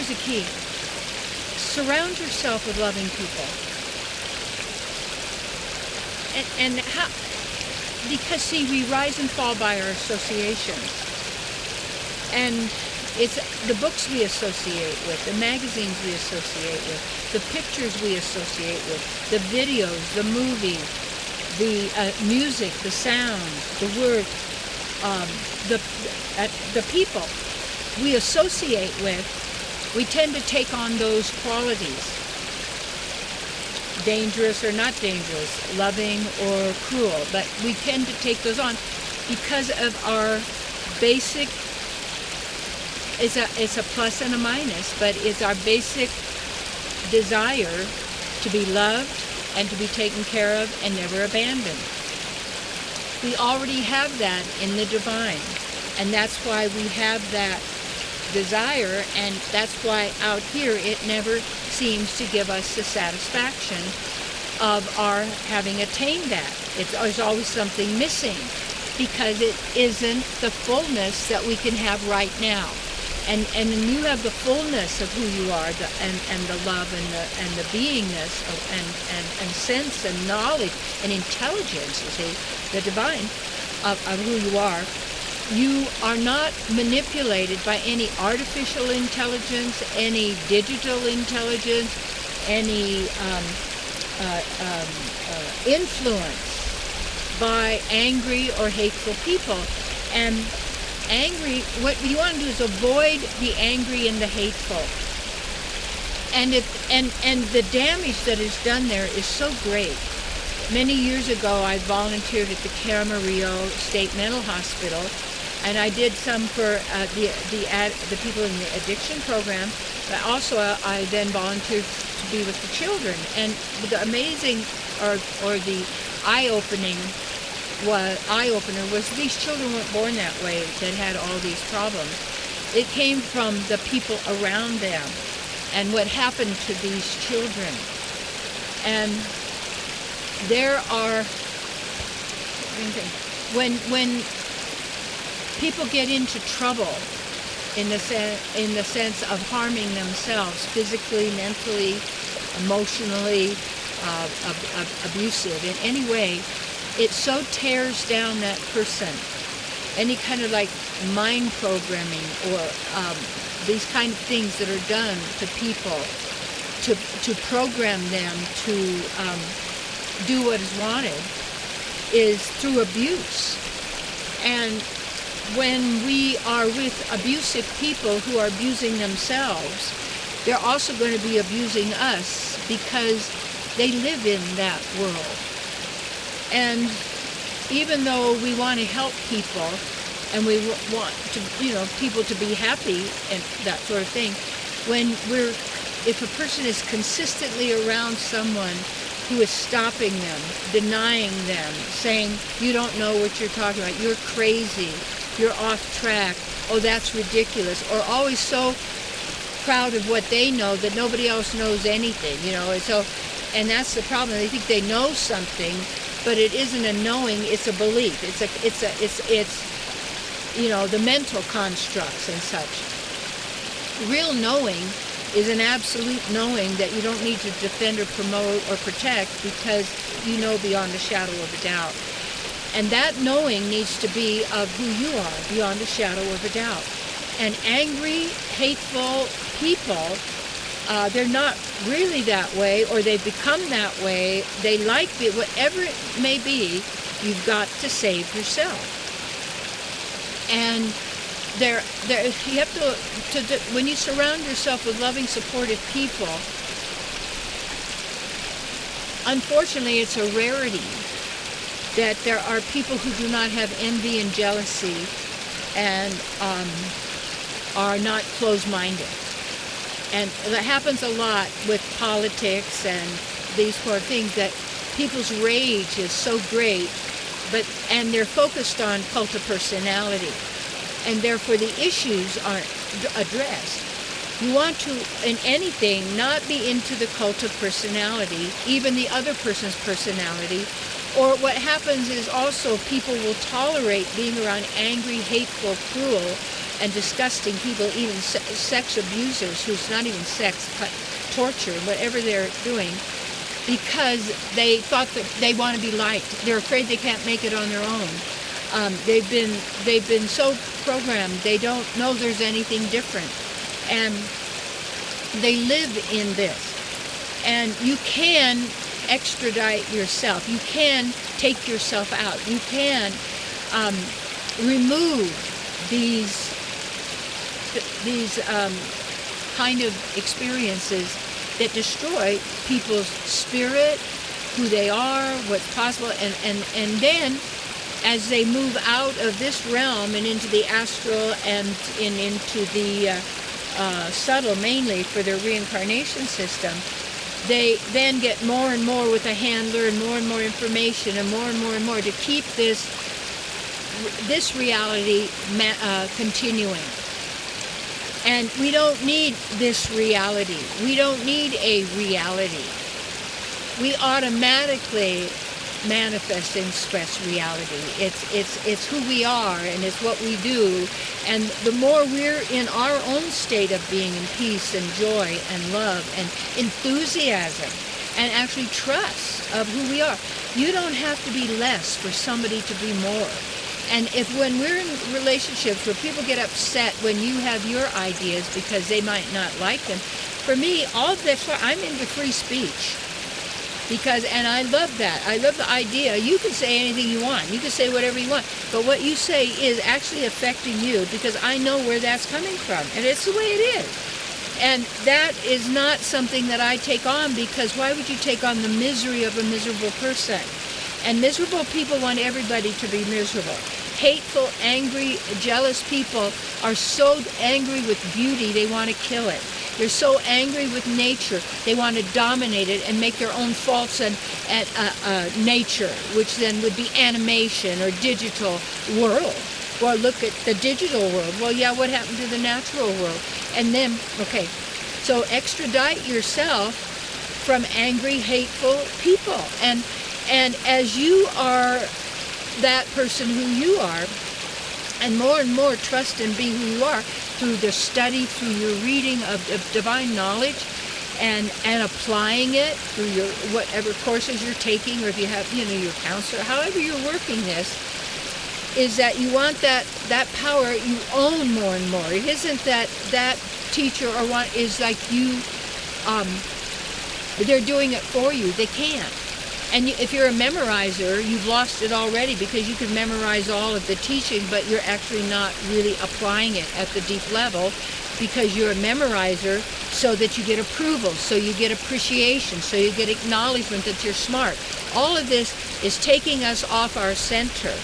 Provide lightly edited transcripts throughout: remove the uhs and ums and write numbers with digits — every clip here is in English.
here's the key. Surround yourself with loving people. And how, because see, we rise and fall by our associations. And it's the books we associate with, the magazines we associate with, the pictures we associate with, the videos, the movies, the music, the sound, the words, the people we associate with, we tend to take on those qualities. Dangerous or not dangerous, loving or cruel, but we tend to take those on because of our basic, it's a plus and a minus, but it's our basic desire to be loved and to be taken care of and never abandoned. We already have that in the divine, and that's why we have that desire, and that's why out here it never seems to give us the satisfaction of our having attained that. There's always something missing because it isn't the fullness that we can have right now. And you have the fullness of who you are, and the love and the beingness and sense and knowledge and intelligence, you see, the divine of who you are. You are not manipulated by any artificial intelligence, any digital intelligence, any influence by angry or hateful people. And angry, what you want to do is avoid the angry and the hateful. And the damage that is done there is so great. Many years ago, I volunteered at the Camarillo State Mental Hospital, and I did some for the people in the addiction program, but also I then volunteered to be with the children. And the amazing, or the eye-opener was these children weren't born that way, that had all these problems. It came from the people around them and what happened to these children. And there are, when people get into trouble in the sense of harming themselves physically, mentally, emotionally, abusive in any way, it so tears down that person. Any kind of like mind programming or these kind of things that are done to people to program them to do what is wanted is through abuse. And when we are with abusive people who are abusing themselves, they're also going to be abusing us because they live in that world. And even though we want to help people and we want to, people to be happy and that sort of thing, if a person is consistently around someone who is stopping them, denying them, saying, you don't know what you're talking about, you're crazy, you're off track, oh, that's ridiculous, or always so proud of what they know that nobody else knows anything, and that's the problem. They think they know something, but it isn't a knowing, it's a belief. It's the mental constructs and such. Real knowing is an absolute knowing that you don't need to defend or promote or protect because you know beyond a shadow of a doubt. And that knowing needs to be of who you are beyond a shadow of a doubt. And angry, hateful people, they're not really that way, or they become that way. They like it, whatever it may be, you've got to save yourself. And you have to when you surround yourself with loving, supportive people, unfortunately, it's a rarity that there are people who do not have envy and jealousy and are not closed-minded. And that happens a lot with politics and these sort of things, that people's rage is so great, and they're focused on cult of personality, and therefore the issues aren't addressed. You want to, in anything, not be into the cult of personality, even the other person's personality. Or what happens is also people will tolerate being around angry, hateful, cruel and disgusting people, even sex abusers, who's not even sex, but torture, whatever they're doing, because they thought that they want to be liked. They're afraid they can't make it on their own. They've been so programmed, they don't know there's anything different. And they live in this. And you can extradite yourself. You can take yourself out. You can remove these kind of experiences that destroy people's spirit, who they are, what's possible, and then as they move out of this realm and into the astral and into the subtle, mainly for their reincarnation system, they then get more and more with a handler and more information and more to keep this reality continuing. And we don't need this reality. We don't need a reality. We automatically manifest and express reality. It's who we are, and it's what we do. And the more we're in our own state of being in peace and joy and love and enthusiasm and actually trust of who we are, you don't have to be less for somebody to be more. And when we're in relationships where people get upset when you have your ideas because they might not like them, for me, all that's why I'm into free speech. And I love that. I love the idea. You can say anything you want. You can say whatever you want. But what you say is actually affecting you, because I know where that's coming from. And it's the way it is. And that is not something that I take on, because why would you take on the misery of a miserable person? And miserable people want everybody to be miserable. Hateful, angry, jealous people are so angry with beauty, they want to kill it. They're so angry with nature, they want to dominate it and make their own faults and nature, which then would be animation or digital world. Well, look at the digital world. Well, yeah, what happened to the natural world? And then, okay, so extradite yourself from angry, hateful people. And as you are that person who you are, and more trust and be who you are through the study, through your reading of divine knowledge, and applying it through your whatever courses you're taking, or if you have, your counselor, however you're working this, is that you want that power you own more and more. It isn't that teacher or what is like you, they're doing it for you. They can't. And if you're a memorizer, you've lost it already, because you can memorize all of the teaching, but you're actually not really applying it at the deep level, because you're a memorizer so that you get approval, so you get appreciation, so you get acknowledgement that you're smart. All of this is taking us off our center,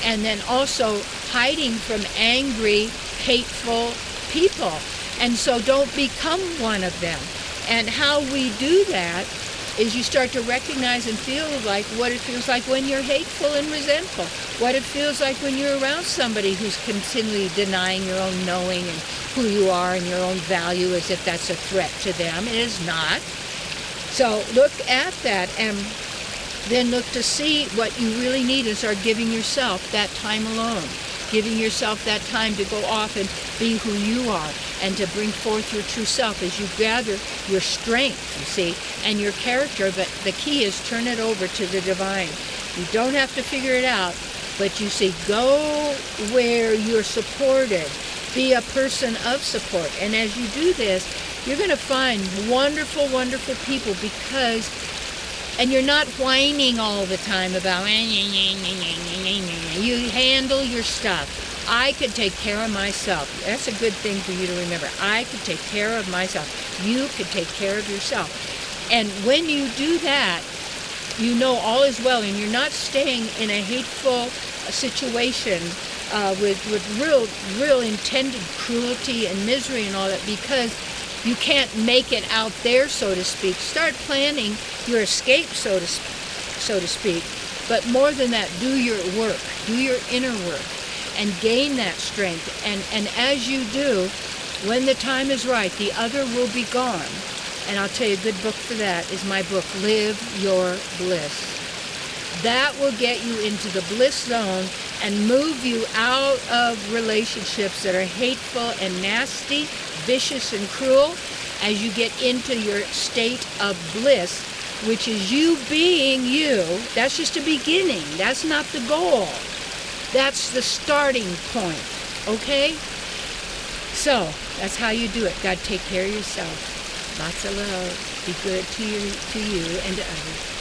and then also hiding from angry, hateful people. And so don't become one of them. And how we do that is you start to recognize and feel like what it feels like when you're hateful and resentful, what it feels like when you're around somebody who's continually denying your own knowing and who you are and your own value, as if that's a threat to them. It is not. So look at that, and then look to see what you really need, and start giving yourself that time alone, giving yourself that time to go off and be who you are, and to bring forth your true self as you gather your strength, you see, and your character. But the key is turn it over to the divine. You don't have to figure it out, but you see, go where you're supported. Be a person of support. And as you do this, you're going to find wonderful, wonderful people, and you're not whining all the time about, you handle your stuff. I could take care of myself. That's a good thing for you to remember. I could take care of myself. You could take care of yourself. And when you do that, you know all is well, and you're not staying in a hateful situation with real intended cruelty and misery and all that, because you can't make it out there, so to speak. Start planning your escape, so to speak. But more than that, do your work. Do your inner work. And gain that strength. And as you do, when the time is right, the other will be gone. And I'll tell you, a good book for that is my book, Live Your Bliss. That will get you into the bliss zone, and move you out of relationships that are hateful and nasty, vicious and cruel, as you get into your state of bliss, which is you being you. That's just a beginning. That's not the goal. That's the starting point, okay? So, that's how you do it. God, take care of yourself. Lots of love. Be good to you and to others.